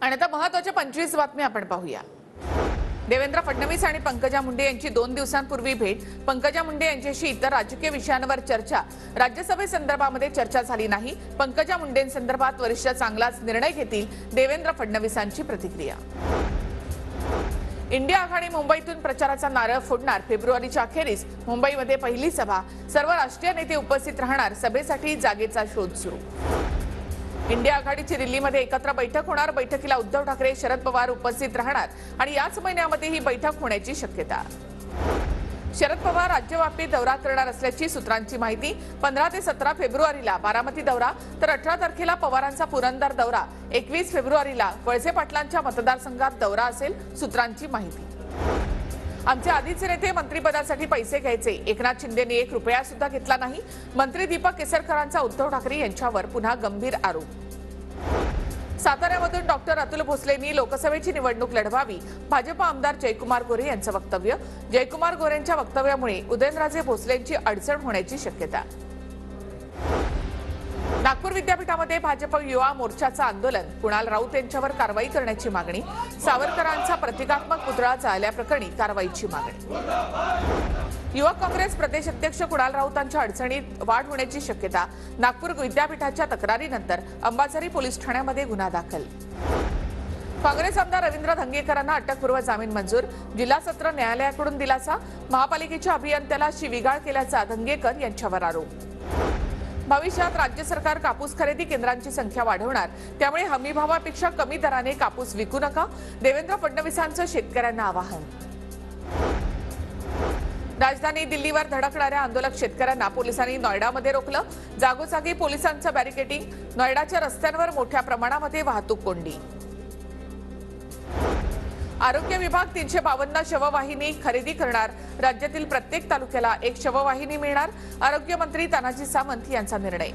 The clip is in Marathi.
आणि आता महत्त्वाच्या 25 बातम्या आपण पाहूया। देवेंद्र फडणवीस आणि पंकजा मुंडे यांची 2 दिवसांपूर्वी भेट। पंकजा मुंडे यांच्याशी इतर राजकीय विषयांवर चर्चा। राज्यसभेसंदर्भामध्ये चर्चा झाली नाही। पंकजा मुंडेंसंदर्भात वरिष्ठ चांगलाच निर्णय घेतील, देवेंद्र फडणवीसांची प्रतिक्रिया। इंडिया आघाडी मुंबईतून प्रचाराचा नारळ फोडणार। फेब्रुवारीच्या अखेरीस मुंबईमध्ये पहिली सभा। सर्व राष्ट्रीय नेते उपस्थित राहणार। सभेसाठी जागेचा शोध सुरू। इंडिया आघाडीची दिल्लीमध्ये एकत्र बैठक होणार। बैठकीला उद्धव ठाकरे, शरद पवार उपस्थित राहणार आणि याच महिन्यामध्ये ही बैठक होण्याची शक्यता। शरद पवार राज्यव्यापी दौरा करणार असल्याची सूत्रांची माहिती। 15 ते 17 फेब्रुवारीला बारामती दौरा, तर 18 तारखेला पवारांचा पुरंदर दौरा। 21 फेब्रुवारीला वळसे पाटलांच्या मतदारसंघात दौरा असेल, सूत्रांची माहिती। आमचे आधीचे नेते मंत्रिपदासाठी पैसे घ्यायचे। एकनाथ शिंदेंनी 1 रुपया सुद्धा घेतला नाही। मंत्री दीपक केसरकरांचा उद्धव ठाकरे यांच्यावर पुन्हा गंभीर आरोप। साताऱ्यामधून डॉक्टर अतुल भोसलेंनी लोकसभेची निवडणूक लढवावी। भाजप आमदार जयकुमार गोरे यांचं वक्तव्य। जयकुमार गोरेंच्या वक्तव्यामुळे उदयनराजे भोसलेंची अडचण होण्याची शक्यता। नागपूर विद्यापीठामध्ये भाजप युवा मोर्चाचं आंदोलन। कुणाल राऊत यांच्यावर कारवाई करण्याची मागणी। सावरकरांचा प्रतिकात्मक पुतळा जाळल्याप्रकरणी कारवाईची मागणी। युवक काँग्रेस प्रदेश अध्यक्ष कुणाल राऊतांच्या अडचणीत वाढ होण्याची शक्यता। नागपूर विद्यापीठाच्या तक्रारीनंतर अंबाझरी पोलीस ठाण्यामध्ये गुन्हा दाखल। काँग्रेस आमदार रवींद्र धंगेकरांना अटकपूर्व जामीन मंजूर। जिल्हा सत्र न्यायालयाकडून दिलासा। महापालिकेच्या अभियंत्याला शिवीगाळ केल्याचा धंगेकर यांच्यावर आरोप। भविष्यात राज्य सरकार कापूस खरेदी केंद्रांची संख्या वाढवणार, त्यामुळे हमीभावापेक्षा कमी दराने कापूस विकू नका। देवेंद्र फडणवीसांचं शेतकऱ्यांना आवाहन। राजधानी दिल्लीवर धडकणाऱ्या आंदोलक शेतकऱ्यांना पोलिसांनी नोएडामध्ये रोखलं। जागोजागी पोलिसांचं बॅरिकेडिंग। नोएडाच्या रस्त्यांवर मोठ्या प्रमाणामध्ये वाहतूक कोंडी। आरोग्य विभाग 352 शववाहिनी खरेदी करणार। राज्यातील प्रत्येक तालुक्याला 1 शववाहिनी मिळणार। आरोग्य मंत्री तानाजी सावंत यांचा निर्णय।